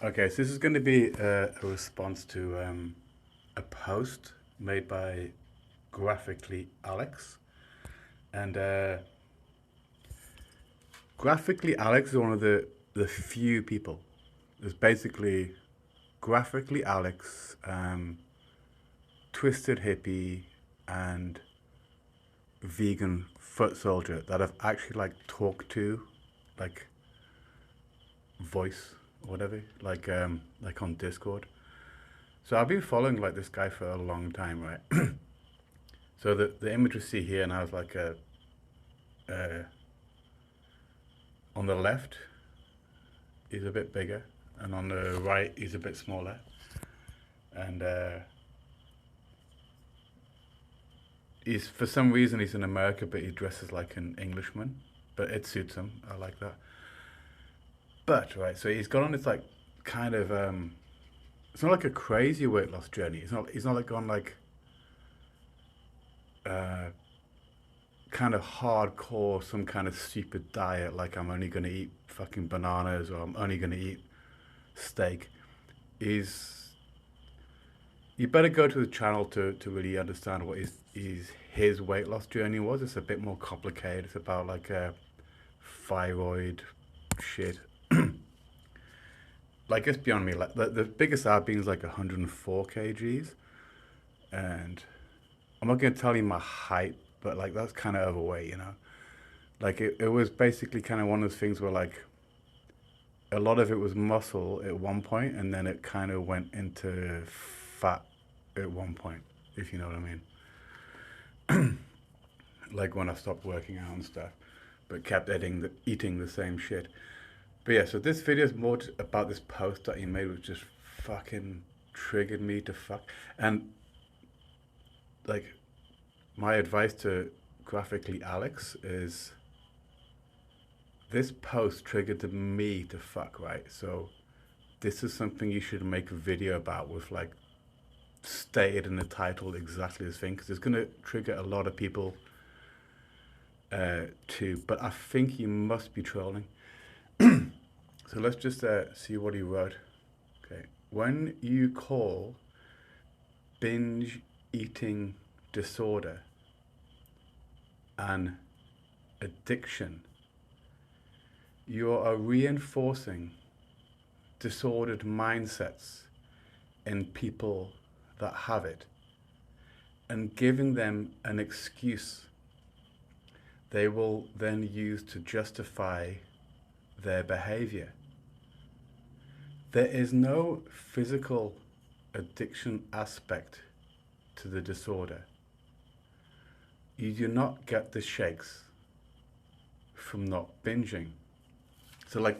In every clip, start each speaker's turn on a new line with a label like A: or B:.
A: Okay, so this is going to be a response to a post made by Graphically Alex. And Graphically Alex is one of the few people. There's basically Graphically Alex, Twisted Hippie, and Vegan Foot Soldier that I've actually like talked to, like voice or whatever, like on Discord. So I've been following like this guy for a long time, right? So the image we see here now is like a on the left he's a bit bigger, and on the right he's a bit smaller, and he's for some reason he's in America, but he dresses like an Englishman, but it suits him. I like that. But right, so he's got on this like kind of it's not like a crazy weight loss journey. He's not like on like uh kind of hardcore some kind of stupid diet like I'm only gonna eat fucking bananas or I'm only gonna eat steak. He's You better go to the channel to really understand what his weight loss journey was. It's a bit more complicated. It's about like a thyroid shit. Like it's beyond me. Like the biggest I've been is like 104 kgs, and I'm not gonna tell you my height, but like that's kind of overweight, you know. Like it was basically kind of one of those things where like a lot of it was muscle at one point, and then it kind of went into fat at one point, if you know what I mean. Like when I stopped working out and stuff, but kept eating the same shit. But yeah, so this video is more about this post that he made, which just fucking triggered me to fuck. And like, my advice to Graphically Alex is this post triggered me to fuck, right? So this is something you should make a video about with like stated in the title exactly this thing, because it's going to trigger a lot of people too. But I think he must be trolling. So let's just see what he wrote. Okay. When you call binge eating disorder an addiction, you are reinforcing disordered mindsets in people that have it and giving them an excuse they will then use to justify their behavior. There is no physical addiction aspect to the disorder. You do not get the shakes from not binging. So like,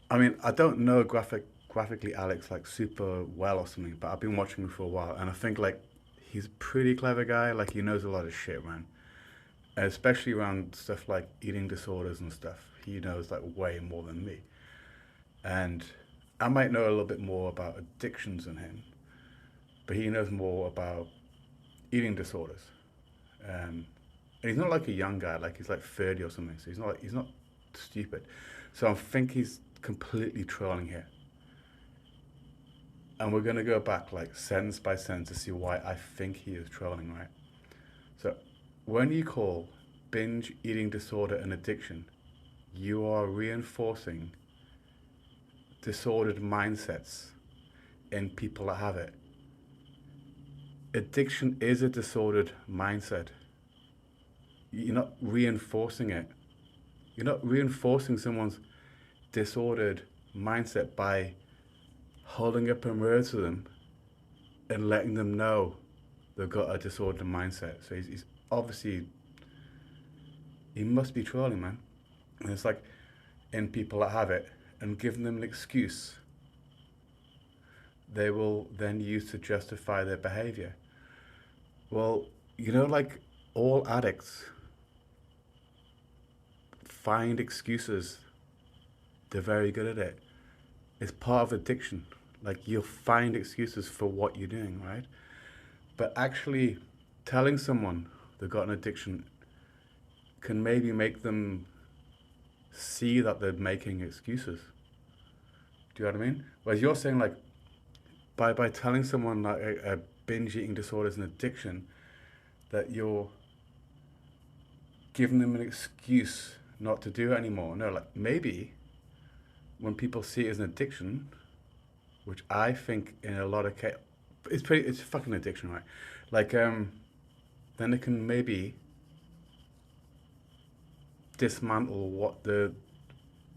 A: I mean, I don't know Graphically Alex like super well or something, but I've been watching him for a while, and I think like he's a pretty clever guy. Like he knows a lot of shit, man. Especially around stuff like eating disorders and stuff. He knows like way more than me. And I might know a little bit more about addictions than him, but he knows more about eating disorders. And he's not like a young guy, like he's like 30 or something. So he's not stupid. So I think he's completely trolling here. And we're gonna go back like sentence by sentence to see why I think he is trolling, right? So when you call binge eating disorder an addiction, you are reinforcing disordered mindsets in people that have it. Addiction is a disordered mindset. You're not reinforcing it. You're not reinforcing someone's disordered mindset by holding up a mirror to them and letting them know they've got a disordered mindset. So he's obviously, he must be trolling, man. And it's like in people that have it and giving them an excuse they will then use to justify their behavior. Well, you know, like all addicts find excuses. They're very good at it. It's part of addiction. Like you'll find excuses for what you're doing, right? But actually telling someone they've got an addiction can maybe make them see that they're making excuses. Do you know what I mean? Whereas you're saying like by telling someone like a binge eating disorder is an addiction, that you're giving them an excuse not to do it anymore. No, like maybe when people see it as an addiction, which I think in a lot of cases, it's fucking addiction, right? Like, then they can maybe dismantle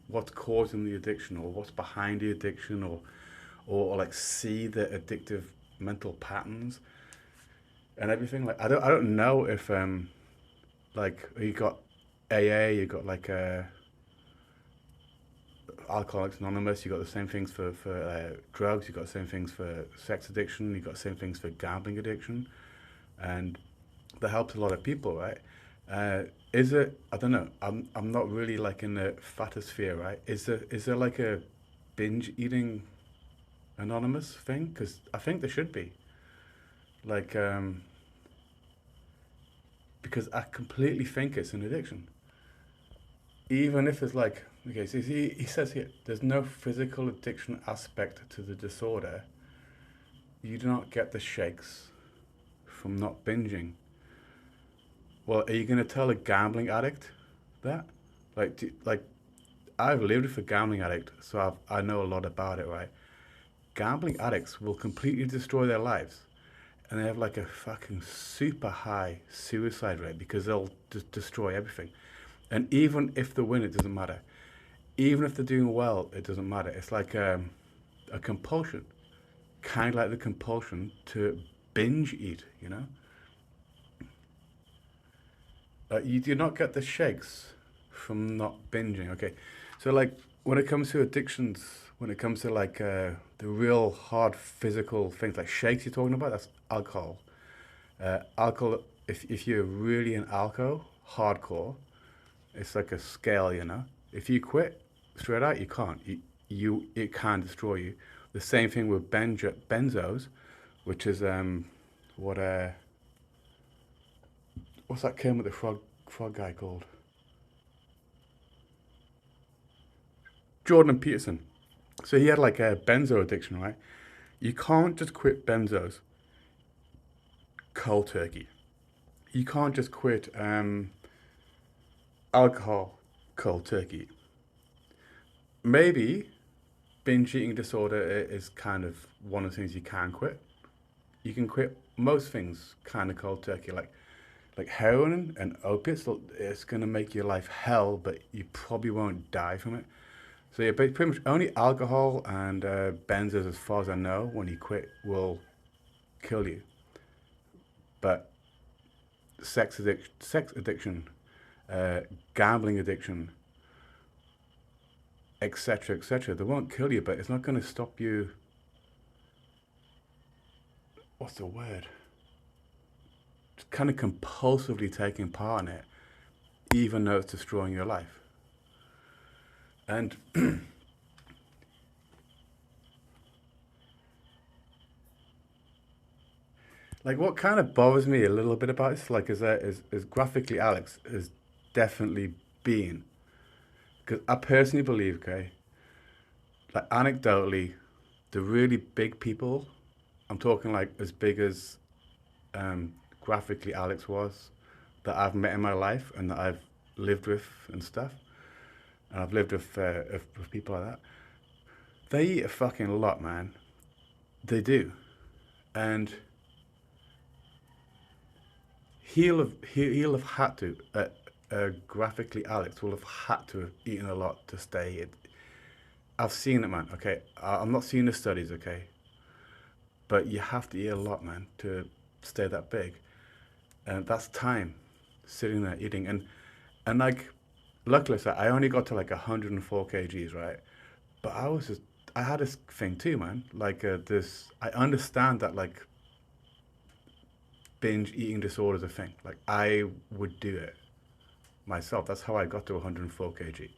A: what's causing the addiction or what's behind the addiction or like see the addictive mental patterns and everything. Like I don't know if like you got AA, you got like Alcoholics Anonymous, you got the same things for drugs, you got the same things for sex addiction, you got the same things for gambling addiction, and that helps a lot of people, right? Is it? I don't know. I'm not really like in the fatosphere, right? Is there like a binge eating anonymous thing? Because I think there should be. Like, because I completely think it's an addiction. Even if it's like, okay, so he says here, there's no physical addiction aspect to the disorder. You do not get the shakes from not binging. Well, are you going to tell a gambling addict that? Like, I've lived with a gambling addict, so I know a lot about it, right? Gambling addicts will completely destroy their lives, and they have like a fucking super high suicide rate because they'll just destroy everything. And even if they win, it doesn't matter. Even if they're doing well, it doesn't matter. It's like a compulsion, kind of like the compulsion to binge eat, you know? You do not get the shakes from not binging. Okay, so like when it comes to addictions, when it comes to like the real hard physical things like shakes you're talking about, that's alcohol. Alcohol. If you're really an alco hardcore, it's like a scale, you know. If you quit straight out, you can't. It can destroy you. The same thing with benzos, which is what what's that Kermit the frog guy called? Jordan Peterson. So he had like a benzo addiction, right? You can't just quit benzos cold turkey. You can't just quit alcohol cold turkey. Maybe binge eating disorder is kind of one of the things you can quit. You can quit most things kind of cold turkey, like heroin and opiates. It's gonna make your life hell, but you probably won't die from it. So yeah, pretty much only alcohol and benzos, as far as I know, when you quit, will kill you. But sex addiction, uh, gambling addiction, etc., etc., they won't kill you, but it's not going to stop you. What's the word? Just kind of compulsively taking part in it, even though it's destroying your life. And like, what kind of bothers me a little bit about this, like, is graphically Alex is definitely being, because I personally believe, okay, like anecdotally, the really big people, I'm talking like as big as graphically Alex was, that I've met in my life and that I've lived with and stuff, and I've lived with people like that. They eat a fucking lot, man. They do, and he'll have had to. Graphically, Alex will have had to have eaten a lot to stay. I've seen it, man. Okay, I'm not seeing the studies, okay, but you have to eat a lot, man, to stay that big, and that's time sitting there eating. And like, luckily, so I only got to like 104 kgs, right? But I had this thing too, man. Like this, I understand that like binge eating disorder is a thing. Like I would do it myself. That's how I got to 104 kg.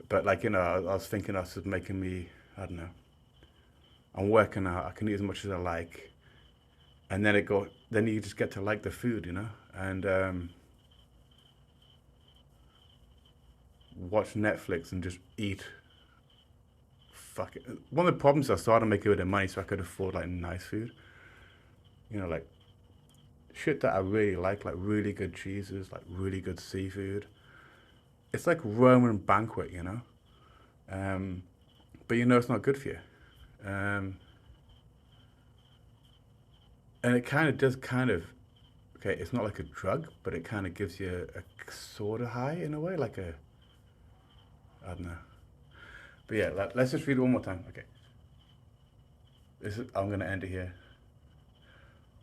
A: But like I was thinking that's just making me. I don't know. I'm working out. I can eat as much as I like, and then it go. Then you just get to like the food, and watch Netflix and just eat fuck it. One of the problems, I started making a bit of money so I could afford like nice food. You know, like shit that I really like really good cheeses, like really good seafood. It's like Roman banquet, you know. Um, but you know it's not good for you. Um, and it kind of does okay, it's not like a drug, but it kind of gives you a sort of high in a way, like I don't know. But yeah, let's just read it one more time. Okay, I'm going to end it here.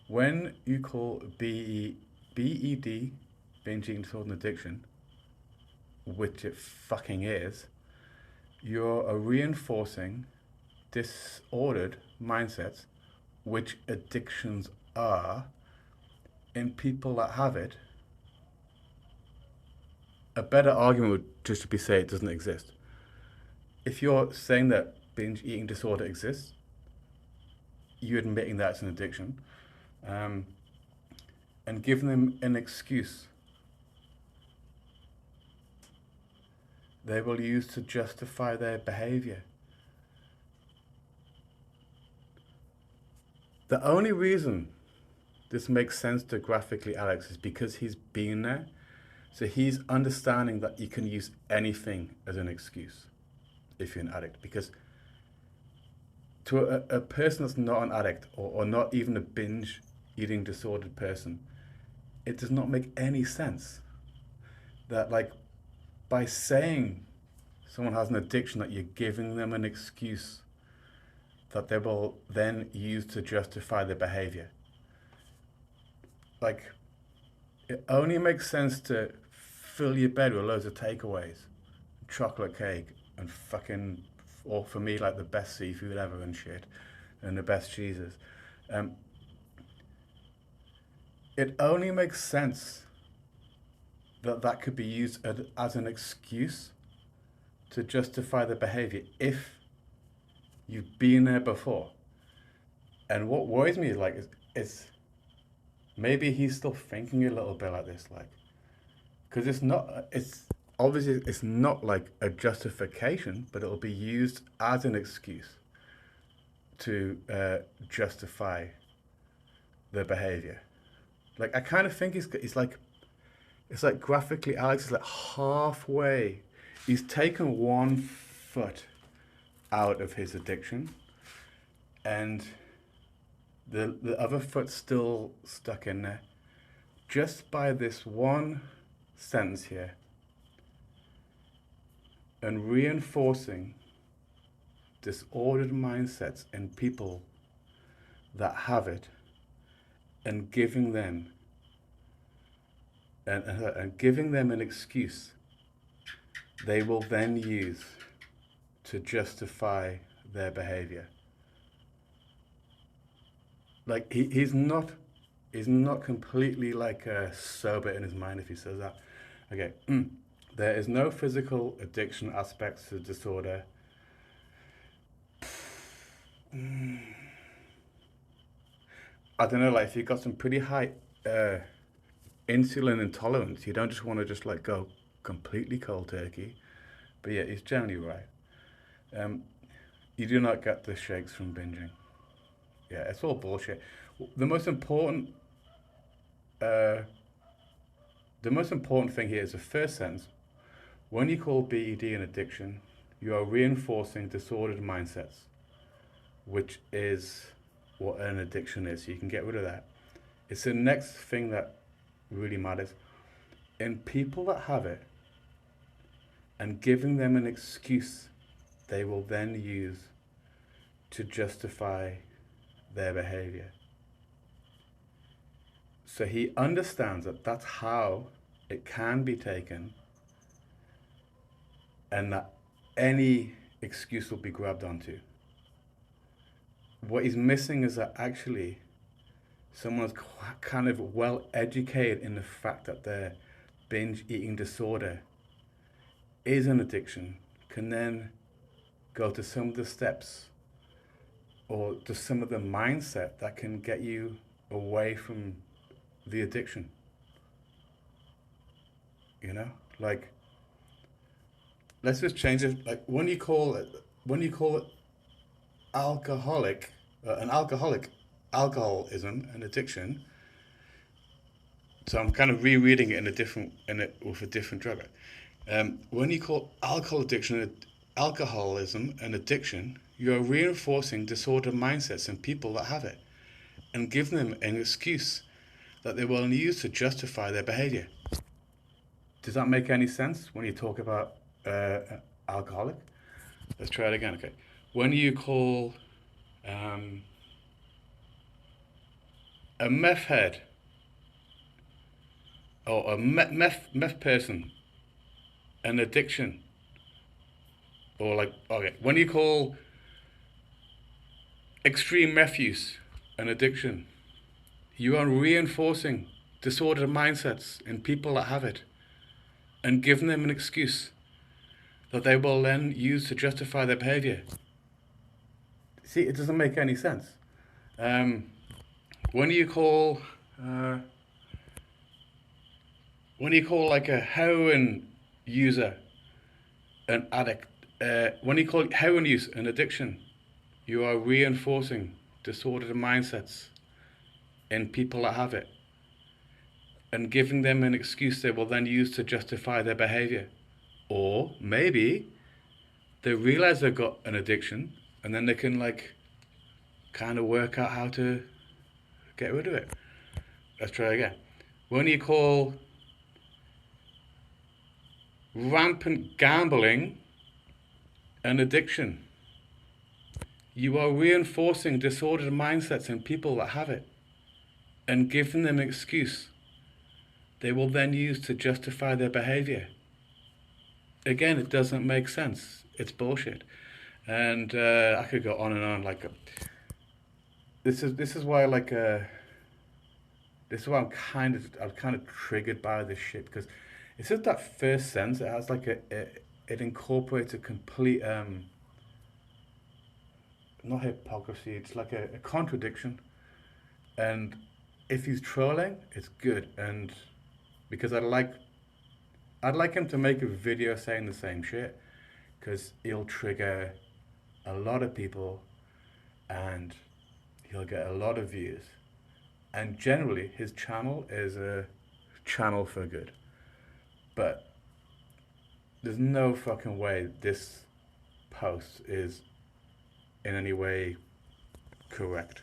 A: When you call BED, binge eating disorder and addiction, which it fucking is, you're reinforcing disordered mindsets, which addictions are, in people that have it. A better argument would just be say it doesn't exist. If you're saying that binge eating disorder exists, you're admitting that it's an addiction, and giving them an excuse they will use to justify their behavior. The only reason this makes sense to Graphically Alex is because he's been there. So he's understanding that you can use anything as an excuse if you're an addict. Because to a person that's not an addict or not even a binge eating disordered person, it does not make any sense that, like, by saying someone has an addiction, that you're giving them an excuse that they will then use to justify their behavior. Like, it only makes sense to fill your bed with loads of takeaways, chocolate cake, and fucking, or for me, like the best seafood ever and shit, and the best cheeses. It only makes sense that could be used as an excuse to justify the behavior if you've been there before. And what worries me is maybe he's still thinking a little bit like this, like, because it's obviously it's not like a justification, but it'll be used as an excuse to justify the behavior. Like, I kind of think it's like Graphically Alex is like halfway. He's taken one foot out of his addiction, and the other foot's still stuck in there. Just by this one sentence here, and reinforcing disordered mindsets in people that have it, and giving them an excuse they will then use to justify their behavior. Like, he's not completely like sober in his mind if he says that. Okay, there is no physical addiction aspects to disorder. I don't know, like, if you've got some pretty high insulin intolerance, you don't just want to just like go completely cold turkey. But yeah, he's generally right. You do not get the shakes from binging. Yeah, it's all bullshit. The most important thing here is the first sentence. When you call BED an addiction, you are reinforcing disordered mindsets, which is what an addiction is. So you can get rid of that. It's the next thing that really matters. In people that have it, and giving them an excuse they will then use to justify their behavior. So he understands that that's how it can be taken, and that any excuse will be grabbed onto. What he's missing is that actually someone's kind of well educated in the fact that their binge eating disorder is an addiction, can then go to some of the steps or to some of the mindset that can get you away from the addiction. You know, like, let's just change it. Like, when you call it an alcoholic, alcoholism, and addiction. So I'm kind of rereading it in a different, in it with a different drug. When you call alcoholism an addiction, you are reinforcing disordered mindsets in people that have it, and giving them an excuse that they will use to justify their behavior. Does that make any sense when you talk about alcoholic? Let's try it again. Okay. When you call um, a meth head or a meth person an addiction, or like, okay, when you call extreme meth use an addiction, you are reinforcing disordered mindsets in people that have it and giving them an excuse that they will then use to justify their behavior. See, it doesn't make any sense. Um, when you call uh, like a heroin user an addict, when you call heroin use an addiction, you are reinforcing disordered mindsets in people that have it and giving them an excuse they will then use to justify their behavior. Or maybe they realize they've got an addiction and then they can like kind of work out how to get rid of it. Let's try again. When you call rampant gambling an addiction, you are reinforcing disordered mindsets in people that have it and giving them an excuse they will then use to justify their behavior. Again, it doesn't make sense. It's bullshit. And I could go on and on. Like, this is why this is why I'm kind of triggered by this shit, because it's just that first sentence. It has like it incorporates a complete not hypocrisy. It's like a contradiction. And if he's trolling, it's good. And because I'd like him to make a video saying the same shit, because he'll trigger a lot of people and he'll get a lot of views. And generally, his channel is a channel for good. But there's no fucking way this post is in any way correct.